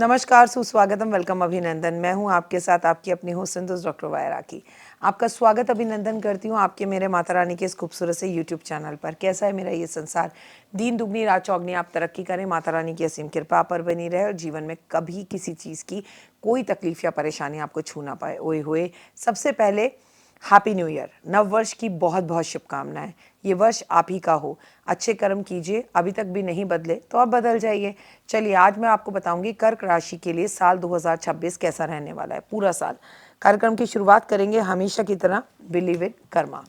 नमस्कार, सुस्वागतम, वेलकम, अभिनंदन। मैं हूं आपके साथ आपकी अपनी होस्ट संतोष डॉक्टर वायरा की। आपका स्वागत अभिनंदन करती हूं आपके मेरे माता रानी के इस खूबसूरत से यूट्यूब चैनल पर। कैसा है मेरा ये संसार? दिन दुगनी रात चौगनी आप तरक्की करें, माता रानी की असीम कृपा पर बनी रहे और जीवन में कभी किसी चीज़ की कोई तकलीफ या परेशानी आपको छू ना पाए। ओए होए, सबसे पहले हैप्पी न्यू ईयर, नव वर्ष की बहुत बहुत शुभकामनाएं। ये वर्ष आप ही का हो, अच्छे कर्म कीजिए, अभी तक भी नहीं बदले तो अब बदल जाइए। चलिए, आज मैं आपको बताऊंगी कर्क राशि के लिए साल 2026 कैसा रहने वाला है, पूरा साल। कार्यक्रम की शुरुआत करेंगे हमेशा की तरह बिलीव इन कर्मा।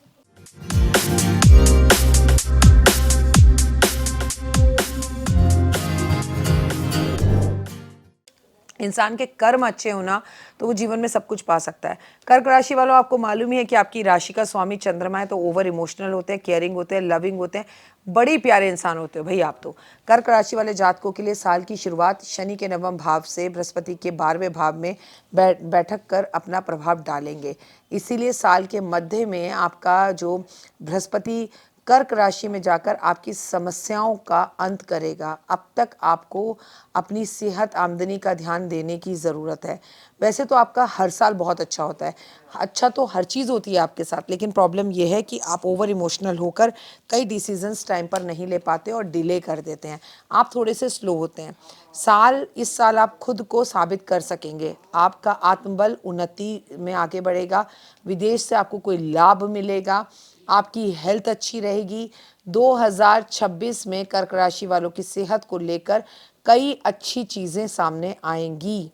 इंसान के कर्म अच्छे होना तो वो जीवन में सब कुछ पा सकता है। कर्क राशि वालों, आपको मालूम ही है कि आपकी राशि का स्वामी चंद्रमा है, तो ओवर इमोशनल होते हैं, केयरिंग होते हैं, लविंग होते हैं, बड़ी प्यारे इंसान होते हो भाई आप तो। कर्क राशि वाले जातकों के लिए साल की शुरुआत शनि के नवम भाव से बृहस्पति के 12वें भाव में बैठक कर अपना प्रभाव डालेंगे। इसीलिए साल के मध्य में आपका जो बृहस्पति कर्क राशि में जाकर आपकी समस्याओं का अंत करेगा। अब तक आपको अपनी सेहत आमदनी का ध्यान देने की ज़रूरत है। वैसे तो आपका हर साल बहुत अच्छा होता है, अच्छा तो हर चीज़ होती है आपके साथ, लेकिन प्रॉब्लम यह है कि आप ओवर इमोशनल होकर कई डिसीजंस टाइम पर नहीं ले पाते और डिले कर देते हैं। आप थोड़े से स्लो होते हैं। इस साल आप खुद को साबित कर सकेंगे। आपका आत्मबल उन्नति में आगे बढ़ेगा। विदेश से आपको कोई लाभ मिलेगा। आपकी हेल्थ अच्छी रहेगी। 2026 में कर्क राशि वालों की सेहत को लेकर कई अच्छी चीज़ें सामने आएंगी।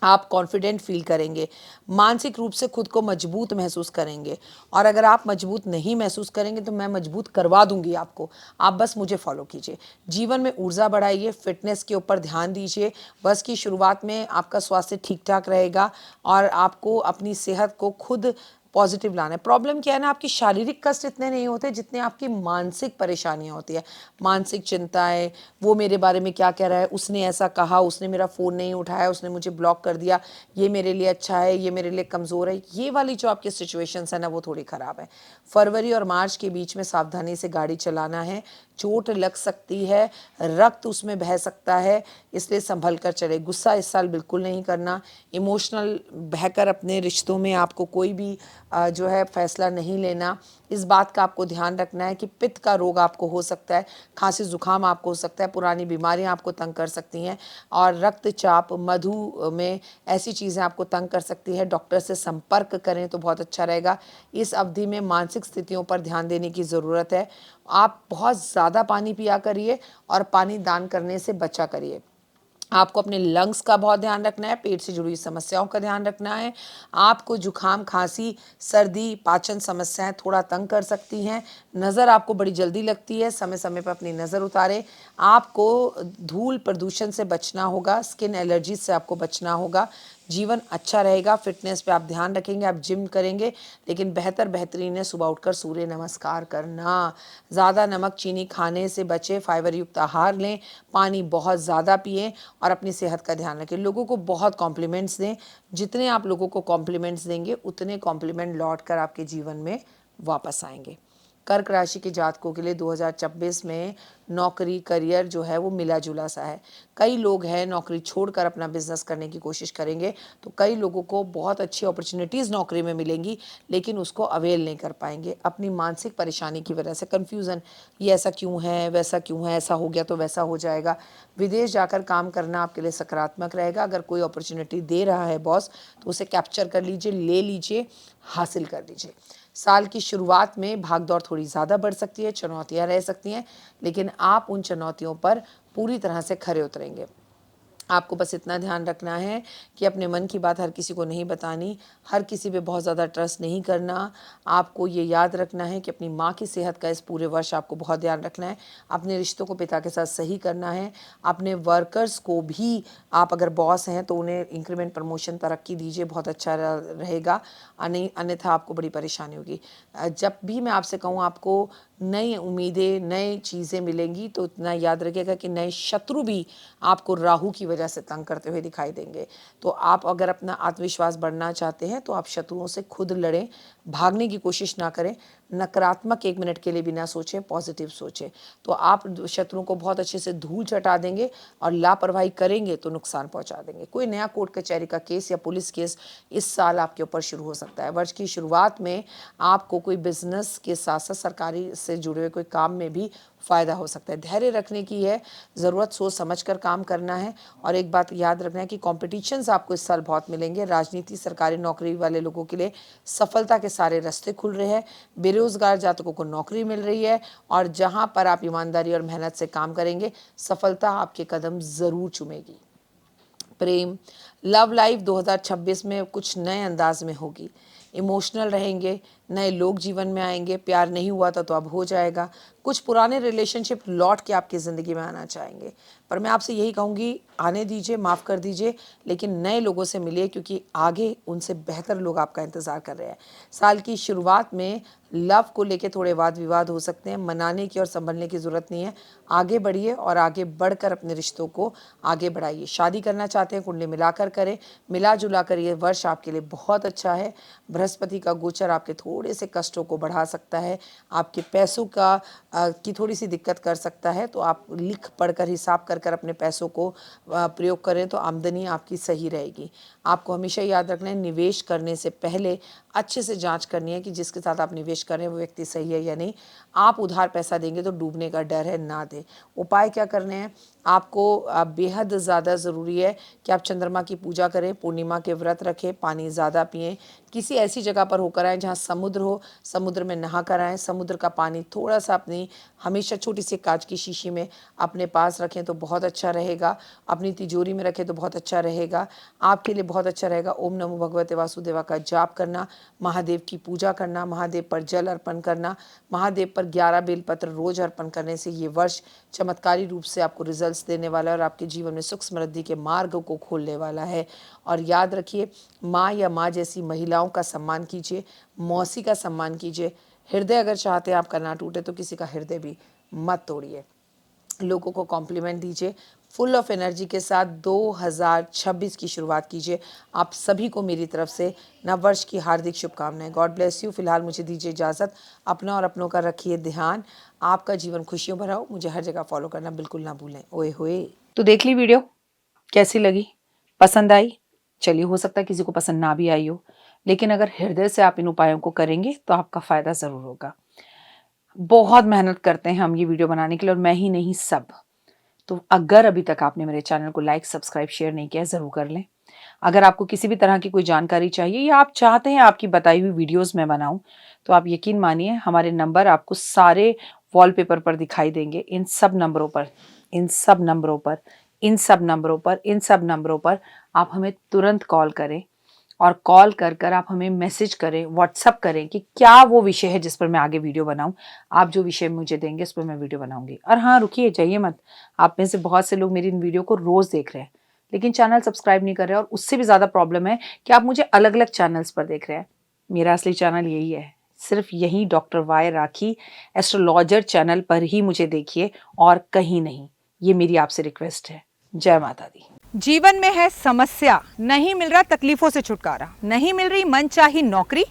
आप कॉन्फिडेंट फील करेंगे, मानसिक रूप से खुद को मजबूत महसूस करेंगे। और अगर आप मजबूत नहीं महसूस करेंगे तो मैं मजबूत करवा दूंगी आपको, आप बस मुझे फॉलो कीजिए। जीवन में ऊर्जा बढ़ाइए, फिटनेस के ऊपर ध्यान दीजिए। वर्ष की शुरुआत में आपका स्वास्थ्य ठीक ठाक रहेगा और आपको अपनी सेहत को खुद पॉजिटिव लाना है। प्रॉब्लम क्या है ना, आपकी शारीरिक कष्ट इतने नहीं होते जितने आपकी मानसिक परेशानियां होती है। मानसिक चिंताएं, वो मेरे बारे में क्या कह रहा है, उसने ऐसा कहा, उसने मेरा फ़ोन नहीं उठाया, उसने मुझे ब्लॉक कर दिया, ये मेरे लिए अच्छा है, ये मेरे लिए कमज़ोर है, ये वाली जो आपकी सिचुएशंस है ना, वो थोड़ी ख़राब है। फरवरी और मार्च के बीच में सावधानी से गाड़ी चलाना है। चोट लग सकती है, रक्त उसमें बह सकता है, इसलिए संभल कर चले। गुस्सा इस साल बिल्कुल नहीं करना। इमोशनल बहकर अपने रिश्तों में आपको कोई भी जो है फैसला नहीं लेना। इस बात का आपको ध्यान रखना है कि पित्त का रोग आपको हो सकता है, खांसी जुकाम आपको हो सकता है, पुरानी बीमारियां आपको तंग कर सकती हैं और रक्तचाप, मधु में ऐसी चीज़ें आपको तंग कर सकती है। डॉक्टर से संपर्क करें तो बहुत अच्छा रहेगा। इस अवधि में मानसिक स्थितियों पर ध्यान देने की ज़रूरत है। आप बहुत ज़्यादा पानी पिया करिए और पानी दान करने से बचा करिए। आपको अपने लंग्स का बहुत ध्यान रखना है, पेट से जुड़ी समस्याओं का ध्यान रखना है। आपको जुखाम, खांसी, सर्दी, पाचन समस्याएं थोड़ा तंग कर सकती हैं। नज़र आपको बड़ी जल्दी लगती है, समय समय पर अपनी नज़र उतारें। आपको धूल प्रदूषण से बचना होगा, स्किन एलर्जी से आपको बचना होगा। जीवन अच्छा रहेगा। फिटनेस पे आप ध्यान रखेंगे, आप जिम करेंगे, लेकिन बेहतरीन है सुबह उठकर सूर्य नमस्कार करना। ज़्यादा नमक चीनी खाने से बचें, फाइबर युक्त आहार लें, पानी बहुत ज़्यादा पिएं और अपनी सेहत का ध्यान रखें। लोगों को बहुत कॉम्प्लीमेंट्स दें। जितने आप लोगों को कॉम्प्लीमेंट्स देंगे उतने कॉम्प्लीमेंट लौट कर आपके जीवन में वापस आएंगे। कर्क राशि के जातकों के लिए 2026 में नौकरी, करियर जो है वो मिला जुला सा है। कई लोग हैं नौकरी छोड़कर अपना बिजनेस करने की कोशिश करेंगे, तो कई लोगों को बहुत अच्छी अपॉर्चुनिटीज़ नौकरी में मिलेंगी, लेकिन उसको अवेल नहीं कर पाएंगे अपनी मानसिक परेशानी की वजह से। कन्फ्यूज़न, ये ऐसा क्यों है, वैसा क्यों है, ऐसा हो गया तो वैसा हो जाएगा। विदेश जाकर काम करना आपके लिए सकारात्मक रहेगा। अगर कोई अपॉर्चुनिटी दे रहा है बॉस, तो उसे कैप्चर कर लीजिए, ले लीजिए, हासिल कर लीजिए। साल की शुरुआत में भागदौड़ थोड़ी ज़्यादा बढ़ सकती है, चुनौतियां रह सकती हैं, लेकिन आप उन चुनौतियों पर पूरी तरह से खरे उतरेंगे। आपको बस इतना ध्यान रखना है कि अपने मन की बात हर किसी को नहीं बतानी, हर किसी पे बहुत ज़्यादा ट्रस्ट नहीं करना। आपको ये याद रखना है कि अपनी माँ की सेहत का इस पूरे वर्ष आपको बहुत ध्यान रखना है। अपने रिश्तों को पिता के साथ सही करना है। अपने वर्कर्स को भी, आप अगर बॉस हैं तो उन्हें इंक्रीमेंट, प्रमोशन, तरक्की दीजिए, बहुत अच्छा रहेगा। अन्यथा आपको बड़ी परेशानी होगी। जब भी मैं आपसे कहूँ आपको नई उम्मीदें, नई चीज़ें मिलेंगी, तो इतना याद रखिएगा कि नए शत्रु भी आपको राहु की वजह से तंग करते हुए दिखाई देंगे। तो आप अगर अपना आत्मविश्वास बढ़ना चाहते हैं तो आप शत्रुओं से खुद लड़ें, भागने की कोशिश ना करें। नकारात्मक 1 मिनट के लिए भी ना सोचें, पॉजिटिव सोचें, तो आप शत्रुओं को बहुत अच्छे से धूल चटा देंगे और लापरवाही करेंगे तो नुकसान पहुंचा देंगे। कोई नया कोर्ट कचहरी का केस या पुलिस केस इस साल आपके ऊपर शुरू हो सकता है। वर्ष की शुरुआत में आपको कोई बिजनेस के साथ साथ सरकारी से जुड़े हुए कोई काम में भी फ़ायदा हो सकता है। धैर्य रखने की है ज़रूरत, सोच समझ कर काम करना है। और एक बात याद रखना है कि कॉम्पिटिशन्स आपको इस साल बहुत मिलेंगे। राजनीति, सरकारी नौकरी वाले लोगों के लिए सफलता के सारे रास्ते खुल रहे हैं। बेरोजगार जातकों को नौकरी मिल रही है और जहां पर आप ईमानदारी और मेहनत से काम करेंगे सफलता आपके कदम ज़रूर चूमेगी। प्रेम, लव लाइफ 2026 में कुछ नए अंदाज में होगी। इमोशनल रहेंगे, नए लोग जीवन में आएंगे। प्यार नहीं हुआ था तो अब हो जाएगा। कुछ पुराने रिलेशनशिप लौट के आपकी ज़िंदगी में आना चाहेंगे, पर मैं आपसे यही कहूँगी आने दीजिए, माफ़ कर दीजिए, लेकिन नए लोगों से मिलिए क्योंकि आगे उनसे बेहतर लोग आपका इंतज़ार कर रहे हैं। साल की शुरुआत में लव को लेके थोड़े वाद विवाद हो सकते हैं, मनाने की और संभलने की ज़रूरत नहीं है। आगे बढ़िए और आगे बढ़कर अपने रिश्तों को आगे बढ़ाइए। शादी करना चाहते हैं कुंडली मिलाकर करें, मिला जुला कर ये वर्ष आपके लिए बहुत अच्छा है। बृहस्पति का गोचर आपके थोड़े से कष्टों को बढ़ा सकता है, आपके पैसों की थोड़ी सी दिक्कत कर सकता है, तो आप लिख पढ़कर हिसाब कर अपने पैसों को प्रयोग करें तो आमदनी आपकी सही रहेगी। आपको हमेशा याद रखना है निवेश करने से पहले अच्छे से जांच करनी है कि जिसके साथ आप निवेश कर रहे हैं वो व्यक्ति सही है या नहीं। आप उधार पैसा देंगे तो डूबने का डर है, ना दें। उपाय क्या करने हैं आपको? बेहद ज़्यादा ज़रूरी है कि आप चंद्रमा की पूजा करें, पूर्णिमा के व्रत रखें, पानी ज़्यादा पिएं, किसी ऐसी जगह पर होकर आएँ जहाँ समुद्र हो, समुद्र में नहा कर आएँ। समुद्र का पानी थोड़ा सा अपनी हमेशा छोटी सी कांच की शीशी में अपने पास रखें तो बहुत अच्छा रहेगा। अपनी तिजोरी में रखें तो बहुत अच्छा रहेगा। आपके लिए बहुत अच्छा रहेगा ओम नमो भगवते वासुदेवा का जाप करना, महादेव की पूजा करना, महादेव पर जल अर्पण करना, महादेव पर 11 बेलपत्र रोज अर्पण करने से ये वर्ष चमत्कारी रूप से आपको रिजल्ट्स देने वाला है और आपके जीवन में सुख समृद्धि के मार्ग को खोलने वाला है। और याद रखिए, माँ या माँ जैसी महिलाओं का सम्मान कीजिए, मौसी का सम्मान कीजिए। हृदय अगर चाहते हैं आपका ना टूटे तो किसी का हृदय भी मत तोड़िए। लोगों को कॉम्प्लीमेंट दीजिए, फुल ऑफ एनर्जी के साथ 2026 की शुरुआत कीजिए। आप सभी को मेरी तरफ से नववर्ष की हार्दिक शुभकामनाएं। God bless you. फिलहाल मुझे दीजिए इजाज़त। अपना और अपनों का रखिए ध्यान। आपका जीवन खुशियों भरा हो। मुझे हर जगह फॉलो करना बिल्कुल ना भूलें। ओए होए। तो देख ली वीडियो, कैसी लगी? पसंद आई? चलिए, हो सकता है किसी को पसंद ना भी आई हो, लेकिन अगर हृदय से आप इन उपायों को करेंगे तो आपका फ़ायदा ज़रूर होगा। बहुत मेहनत करते हैं हम ये वीडियो बनाने के लिए, और मैं ही नहीं, सब। तो अगर अभी तक आपने मेरे चैनल को लाइक, सब्सक्राइब, शेयर नहीं किया, ज़रूर कर लें। अगर आपको किसी भी तरह की कोई जानकारी चाहिए या आप चाहते हैं आपकी बताई हुई वीडियोस मैं बनाऊं, तो आप यकीन मानिए हमारे नंबर आपको सारे वॉलपेपर पर दिखाई देंगे। इन सब नंबरों पर, इन सब नंबरों पर, इन सब नंबरों पर, इन सब नंबरों पर आप हमें तुरंत कॉल करें, और कॉल कर आप हमें मैसेज करें, व्हाट्सअप करें कि क्या वो विषय है जिस पर मैं आगे वीडियो बनाऊं। आप जो विषय मुझे देंगे उस पर मैं वीडियो बनाऊंगी। और हाँ, रुकिए, जाइए मत। आप में से बहुत से लोग मेरी इन वीडियो को रोज़ देख रहे हैं लेकिन चैनल सब्सक्राइब नहीं कर रहे हैं, और उससे भी ज़्यादा प्रॉब्लम है कि आप मुझे अलग अलग चैनल्स पर देख रहे हैं। मेरा असली चैनल यही है, सिर्फ यही डॉक्टर वाई राखी एस्ट्रोलॉजर चैनल पर ही मुझे देखिए और कहीं नहीं। ये मेरी आपसे रिक्वेस्ट है। जय माता दी। जीवन में है समस्या, नहीं मिल रहा तकलीफों से छुटकारा, नहीं मिल रही मनचाही नौकरी,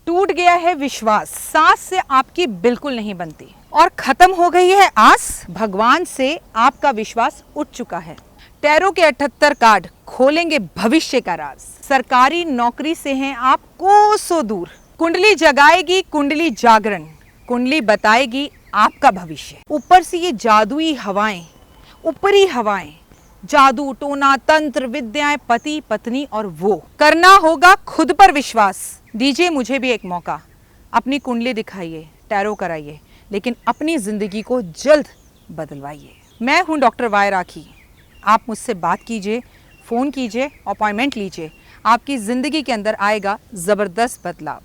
टूट गया है विश्वास, सांस से आपकी बिल्कुल नहीं बनती और खत्म हो गई है आस, भगवान से आपका विश्वास उठ चुका है। टैरो के 78 कार्ड खोलेंगे भविष्य का राज। सरकारी नौकरी से हैं आप कोसों दूर। कुंडली जगाएगी कुंडली जागरण, कुंडली बताएगी आपका भविष्य। ऊपर से ये जादुई हवाएं, ऊपरी हवाएं, जादू टोना तंत्र विद्याएं, पति पत्नी, और वो करना होगा खुद पर विश्वास। दीजिए मुझे भी एक मौका, अपनी कुंडली दिखाइए, टैरो कराइए, लेकिन अपनी जिंदगी को जल्द बदलवाइए। मैं हूं डॉक्टर वाई राखी। आप मुझसे बात कीजिए, फ़ोन कीजिए, अपॉइंटमेंट लीजिए। आपकी ज़िंदगी के अंदर आएगा ज़बरदस्त बदलाव।